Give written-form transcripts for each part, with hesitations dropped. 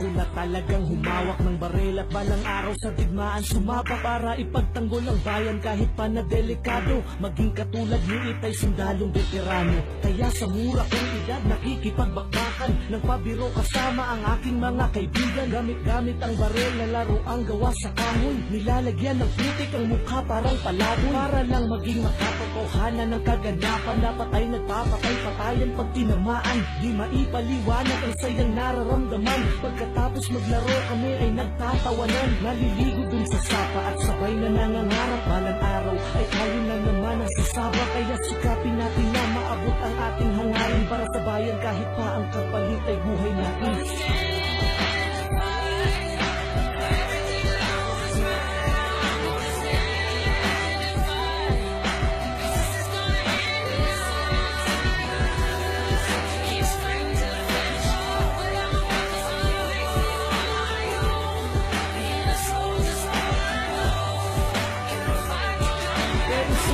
ko na talagang humawak ng baril at balang araw sa digmaan sumapa para ipagtanggol ang bayan kahit pa na delikado. Maging katulad ni Itay, sundalong veterano. Kaya sa mura kong edad nakikipagbakbakan ng pabiro kasama ang aking mga kaibigan. Gamit-gamit ang baril na laro ang gawa sa kahoy. Nilalagyan ng putik ang mukha parang palaboy para lang maging makatotohanan ng kaganapan. Dapat ay nagpapatay-patayan pag tinamaan. Di maipaliwanag ang sayang nararamdaman. Pagkatapos maglaro kami ay nagtatawanan. Naliligo dun sa sapa at sabay na nangangarap. Balang araw ay tayo na naman ang sasaba. Kaya sikapin natin na maabot ang ating hangarin para sa bayan kahit pa ang kapalit ay buhay natin.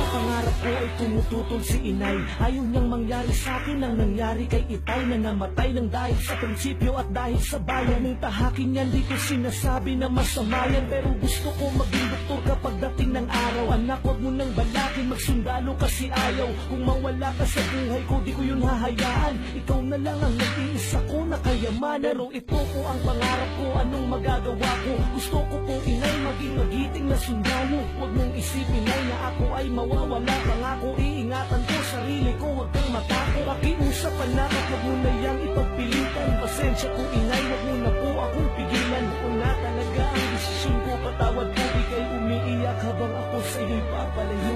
Pangarap ko ay tumututol si Inay. Ayaw niyang mangyari sa akin ang nangyari kay Itay, na namatay ng dahil sa prinsipyo at dahil sa bayan. Ang tahakin niyan di ko sinasabi na masama yan, pero gusto ko maging doktor kapag dating ng araw. Anak, wag mo nang balakin, magsundalo kasi ayaw. Kung mawala ka sa buhay ko, di ko yun hahayaan. Ikaw na lang ang nag-iisa ko na kayamanan. Pero ito po ang pangarap ko, anong magagawa ko? Gusto ko po Inay maging magiting na sundalo. Wag mong isipin ay na ako ay mawawala. Pangako iingatan ko sarili ko, wag kang matako. Pakiusapan na kapag mo na yang ipagpilitan. Pasensya ko Inay, wag mo na po akong pigilan. Kung na talaga ang desisyon ko, patawad ko. Di kay umiiyak habang ako sa'yo'y papalayo.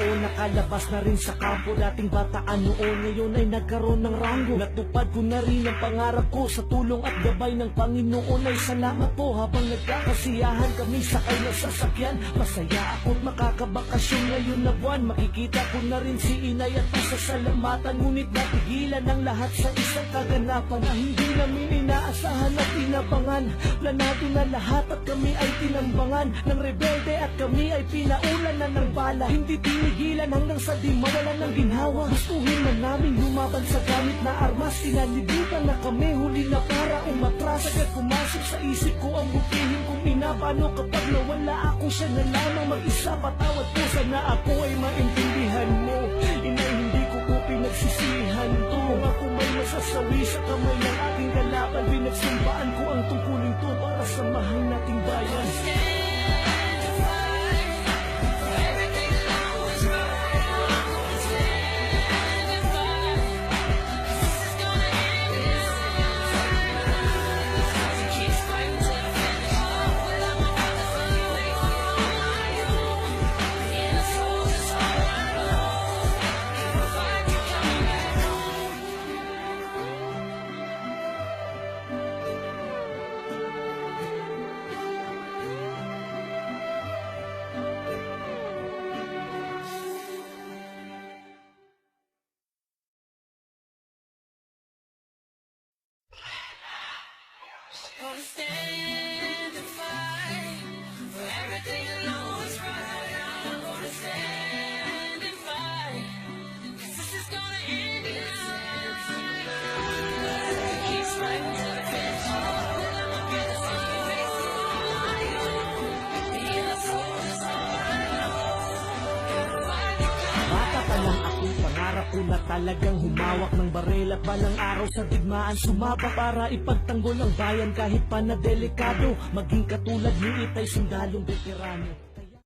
Nakalabas na rin sa kampo, dating bataan noon, ngayon ay nagkaroon ng ranggo. Natupad ko na rin ang pangarap ko sa tulong at gabay ng Panginoon. Ay salamat po habang nagkakasiyahan kami sakay na sasakyan. Masaya ako't makakabakasyon ngayon na buwan. Makikita ko na rin si Inay at pasasalamatan. Ngunit napigilan ang lahat sa isang kaganapan na hindi namin inaasahan at tinabangan. Planado na lahat at kami ay tinambangan ng rebelde at kami ay pinaulan na ng bala. Hindi tinigilan hanggang sa di mawalan ng ginhawa. Gustuhin na namin lumaban sa gamit na armas. Sinalibutan na kami, huli na para umatras. Agad pumasok sa isip ko ang butihin kung pinapano kapag nawala ako. Siya na lamang mag-isa, patawad ko, sana ako ay maintindihan mo. Inay, hindi ko po pinagsisihan to. Kung ako may masasawi sa kamay ng ating kalaban, pinagsumbaan ko ang tungkulin to para sa mahal nating bayan. Gonna stand and fight for everything I know is right. I'm gonna stand and fight, 'cause this is gonna end now. Keep fighting till the finish. Well, I'ma get this on your face. Being a soldier is all I know. Bata pa lang ako, pangarap ko na talagang humawak ng baril at balang araw sa digmaan sumapa para ipagtanggol ang bayan kahit pa na delikado. Maging katulad ni Itay, sundalong veterano.